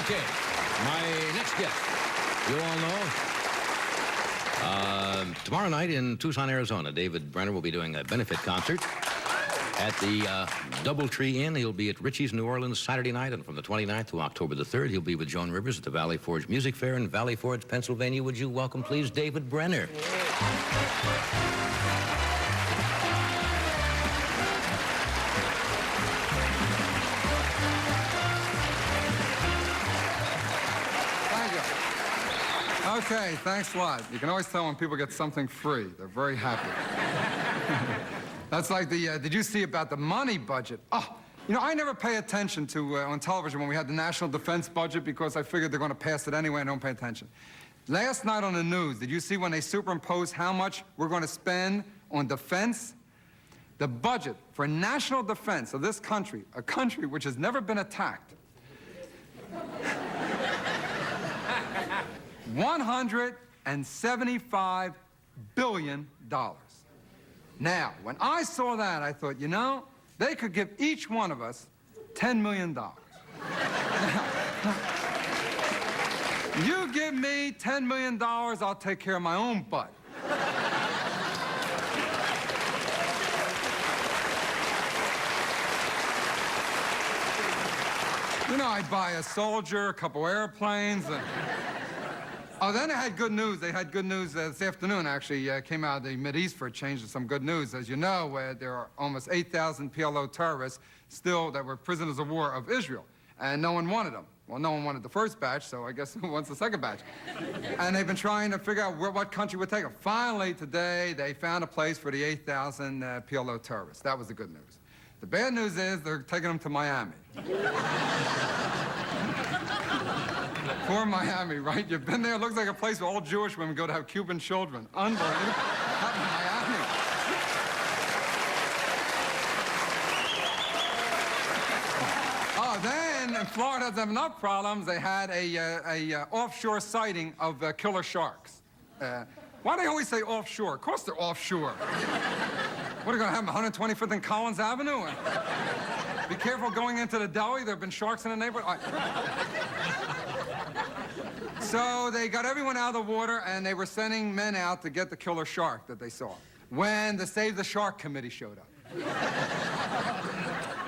Okay, my next guest, you all know. Tomorrow night in Tucson, Arizona, David Brenner will be doing a benefit concert at the Doubletree Inn. He'll be at Richie's, New Orleans, Saturday night, and from the 29th to October the 3rd, he'll be with Joan Rivers at the Valley Forge Music Fair in Valley Forge, Pennsylvania. Would you welcome, please, David Brenner? Okay, thanks a lot. You can always tell when people get something free. They're very happy. That's like the, did you see about the money budget? Oh, you know, I never pay attention to, on television when we had the national defense budget because I figured they're going to pass it anyway and I don't pay attention. Last night on the news, did you see when they superimposed how much we're going to spend on defense? The budget for national defense of this country, a country which has never been attacked, $175 billion. Now, when I saw that, I thought, you know, they could give each one of us $10 million. You give me $10 million, I'll take care of my own butt. You know, I buy a soldier, a couple airplanes, and... Oh, then they had good news. They had good news this afternoon, actually. Came out of the Mideast for a change to some good news. As you know, there are almost 8,000 PLO terrorists still that were prisoners of war of Israel, and no one wanted them. Well, no one wanted the first batch, so I guess who wants the second batch? And they've been trying to figure out what country would take them. Finally, today, they found a place for the 8,000 PLO terrorists. That was the good news. The bad news is they're taking them to Miami. Poor Miami, right? You've been there. It looks like a place where all Jewish women go to have Cuban children. Unbelievable. Miami. Oh, then in Florida doesn't have enough problems. They had a offshore sighting of killer sharks. Why do they always say offshore? Of course they're offshore. What are they going to have them 125th and Collins Avenue? Be careful going into the deli. There have been sharks in the neighborhood. So they got everyone out of the water, and they were sending men out to get the killer shark that they saw. When the Save the Shark Committee showed up.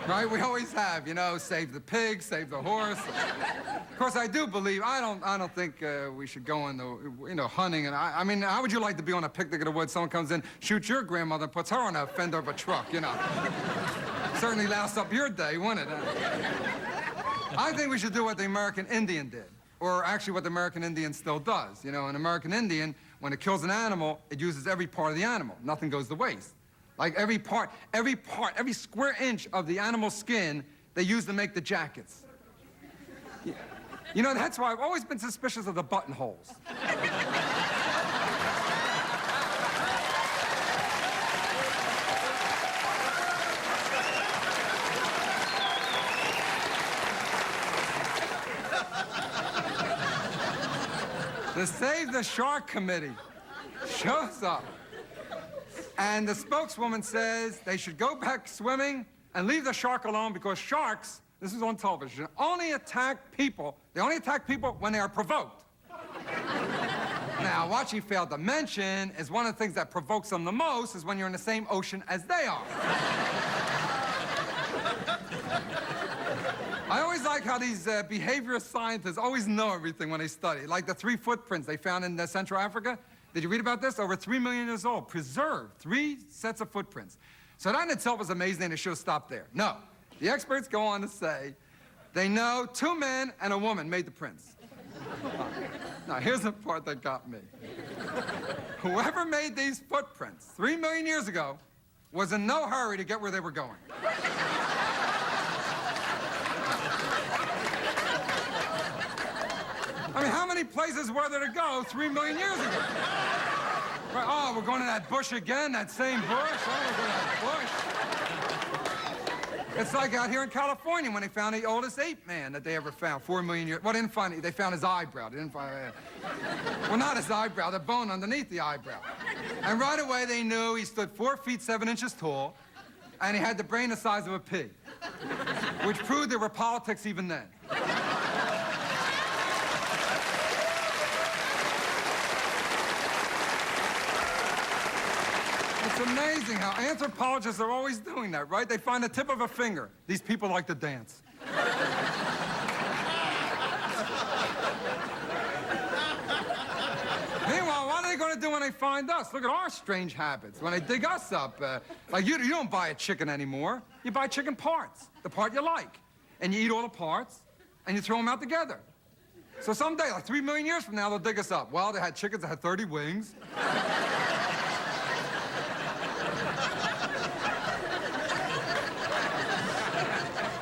Right? We always have, you know, save the pig, save the horse. Of course, I do believe, I don't think we should go into, you know, hunting. And I mean, how would you like to be on a picnic in the woods? Someone comes in, shoots your grandmother, and puts her on a fender of a truck, you know. Certainly lasts up your day, wouldn't it? I think we should do what the American Indian did. Or actually what the American Indian still does. You know, an American Indian, when it kills an animal, it uses every part of the animal. Nothing goes to waste. Like every every square inch of the animal's skin, they use to make the jackets. You know, that's why I've always been suspicious of the buttonholes. The Save the Shark Committee shows up, and the spokeswoman says they should go back swimming and leave the shark alone because sharks, this is on television, only attack people. They only attack people when they are provoked. Now, what she failed to mention is one of the things that provokes them the most is when you're in the same ocean as they are. I always like how these behaviorist scientists always know everything when they study. Like the 3 footprints they found in Central Africa. Did you read about this? Over 3 million years old, preserved 3 sets of footprints. So that in itself was amazing, and it should have stopped there. No, the experts go on to say they know 2 men and a woman made the prints. Now, here's the part that got me. Whoever made these footprints 3 million years ago was in no hurry to get where they were going. I mean, how many places were there to go 3 million years ago? Right, oh, we're going to that bush again, that same bush? Oh, we're going to that bush. It's like out here in California when they found the oldest ape man that they ever found, 4 million years. Well, they didn't find it. They found his eyebrow. They didn't find well, not his eyebrow, the bone underneath the eyebrow. And right away they knew he stood 4 feet 7 inches tall, and he had the brain the size of a pig, which proved there were politics even then. It's amazing how anthropologists are always doing that, right? They find the tip of a finger. These people like to dance. Meanwhile, what are they going to do when they find us? Look at our strange habits. When they dig us up, like you don't buy a chicken anymore. You buy chicken parts, the part you like. And you eat all the parts, and you throw them out together. So someday, like 3 million years from now, they'll dig us up. Well, they had chickens that had 30 wings.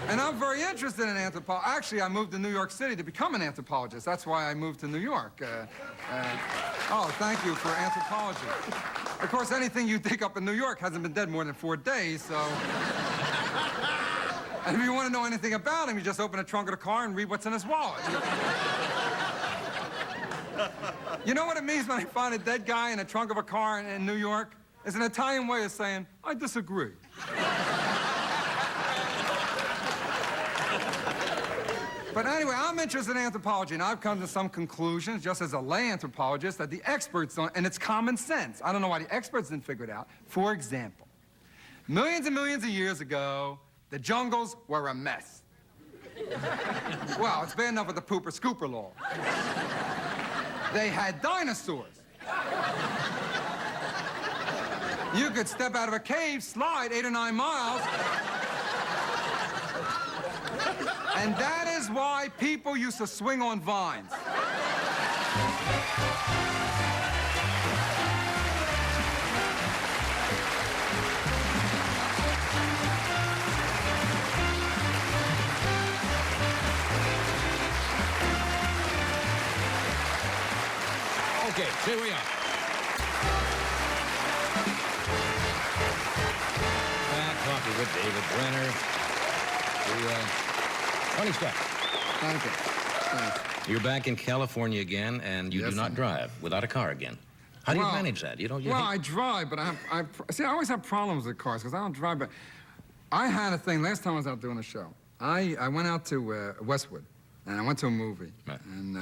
And I'm very interested in anthropology. Actually, I moved to New York City to become an anthropologist. That's why I moved to New York. Oh, thank you for anthropology. Of course, anything you dig up in New York hasn't been dead more than 4 days, so... And if you want to know anything about him, you just open the trunk of the car and read what's in his wallet. You know what it means when I find a dead guy in the trunk of a car in New York? It's an Italian way of saying, I disagree. But anyway, I'm interested in anthropology, and I've come to some conclusions, just as a lay anthropologist, that the experts don't, and it's common sense. I don't know why the experts didn't figure it out. For example, millions and millions of years ago, the jungles were a mess. Well, it's bad enough with the pooper scooper law. They had dinosaurs. You could step out of a cave, slide 8 or 9 miles, and that is why people used to swing on vines. Okay, here we are. Talking with David Brenner. Funny stuff. Thank you. Thanks. You're back in California again, and you Yes, do not sir. drive without a car again. How do you manage that? You don't. Well, I drive, but I always have problems with cars because I don't drive. But I had a thing last time I was out doing a show. I went out to Westwood, and I went to a movie, Right. and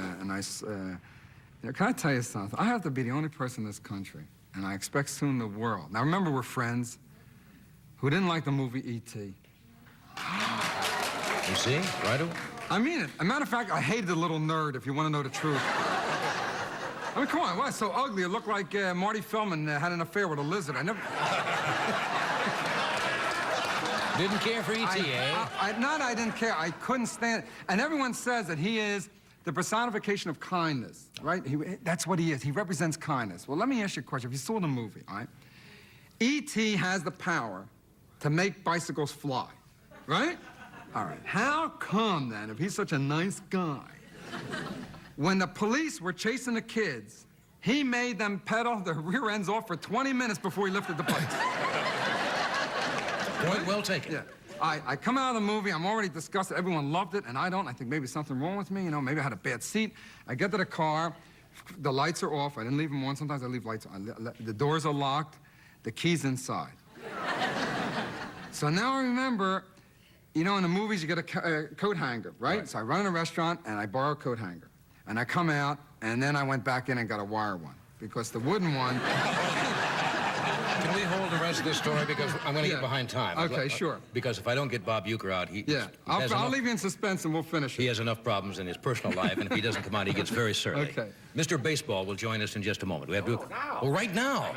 can I tell you something? I have to be the only person in this country, and I expect soon the world. Now remember, we're friends, who didn't like the movie E.T. You see, right away. I mean it. As a matter of fact, I hated the little nerd, if you want to know the truth. I mean, come on, why? It's so ugly. It looked like Marty Feldman had an affair with a lizard. I never... Didn't care for E.T., eh? Not I didn't care. I couldn't stand it. And everyone says that he is the personification of kindness, right? That's what he is. He represents kindness. Well, let me ask you a question. If you saw the movie, all right? E.T. has the power to make bicycles fly, right? All right. How come, then, if he's such a nice guy, when the police were chasing the kids, he made them pedal their rear ends off for 20 minutes before he lifted the brakes? Point well taken. Yeah. I come out of the movie, I'm already disgusted. Everyone loved it, and I don't. I think maybe something wrong with me, you know, maybe I had a bad seat. I get to the car, the lights are off. I didn't leave them on. Sometimes I leave lights on. The doors are locked, the key's inside. So now I remember, you know, in the movies you get a coat hanger, right? So I run in a restaurant, and I borrow a coat hanger. And I come out, and then I went back in and got a wire one, because the wooden one... Can we hold the rest of this story because I'm going to get behind time? Okay, sure. Because if I don't get Bob Uecker out, I'll leave you in suspense and we'll finish it. He has enough problems in his personal life, and if he doesn't come out, he gets very surly. Okay. Mr. Baseball will join us in just a moment. We have to. Oh, right now.